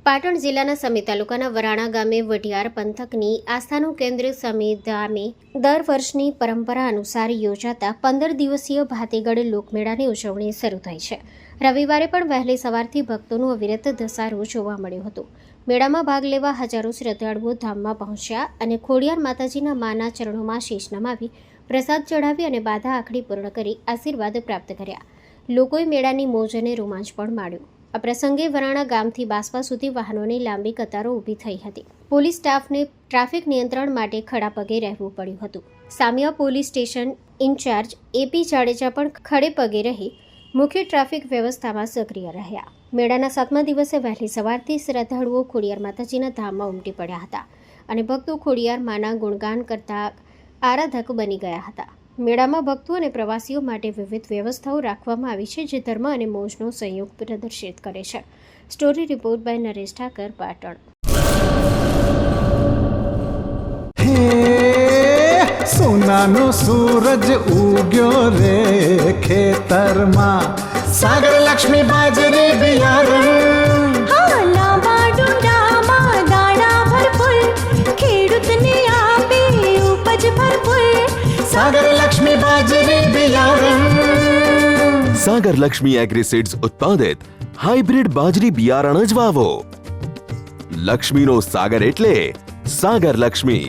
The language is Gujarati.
પાટણ જિલ્લાના સમી તાલુકાના વરાણા ગામે વઢિયાર પંથકની આસ્થાનું કેન્દ્ર સમી ધામે દર વર્ષની પરંપરા અનુસાર યોજાતા 15 દિવસીય ભાતીગઢ લોકમેળાની ઉજવણી શરૂ થઈ છે. રવિવારે પણ વહેલી સવારથી ભક્તોનું અવિરત ધસારો જોવા મળ્યો હતો. મેળામાં ભાગ લેવા હજારો શ્રદ્ધાળુઓ ધામમાં પહોંચ્યા અને ખોડિયાર માતાજીના માના ચરણોમાં શીશ નમાવી પ્રસાદ ચઢાવી અને બાધા આખડી પૂર્ણ કરી આશીર્વાદ પ્રાપ્ત કર્યા. લોકોએ મેળાની મોજ અને રોમાંચ પણ માણ્યો. આ પ્રસંગે વરાણા ગામથી બાસપા સુધી વાહનોની લાંબી કતારો ઊભી થઈ હતી. પોલીસ સ્ટાફને ટ્રાફિક નિયંત્રણ માટે ખડા પગે રહેવું પડ્યું હતું. Samiya police station incharge AP Jadeja પણ ખડે પગે રહી મુખ્ય ટ્રાફિક વ્યવસ્થામાં સક્રિય રહ્યા. મેળાના 7મા દિવસે વહેલી સવારથી શ્રદ્ધાળુઓ ખોડિયાર માતાજીના ધામમાં ઉમટી પડ્યા હતા અને ભક્તો ખોડિયાર માના ગુણગાન કરતા આરાધક બની ગયા હતા. મેળામાં ભક્તો અને પ્રવાસીઓ માટે વિવિધ વ્યવસ્થાઓ રાખવામાં આવી છે, જે ધર્મ અને મોજનો સંયોગ પ્રદર્શિત કરે છે. Story report by Naresh Thakar, Patan. સોનાનો સૂરજ ઉગ્યો રે ખેતરમાં, સાગર લક્ષ્મી બાજરી બિયારણ, લાંબા ડુંડામાં દાણા ભરપૂર, ખેડૂતને આપે ઉપજ ભરપૂર. સાગર લક્ષ્મી બાજરી બિયારણ. સાગર લક્ષ્મી એગ્રીસીડ્સ ઉત્પાદિત હાઇબ્રિડ બાજરી બિયારણ જ વાવો. લક્ષ્મીનો સાગર એટલે સાગર લક્ષ્મી.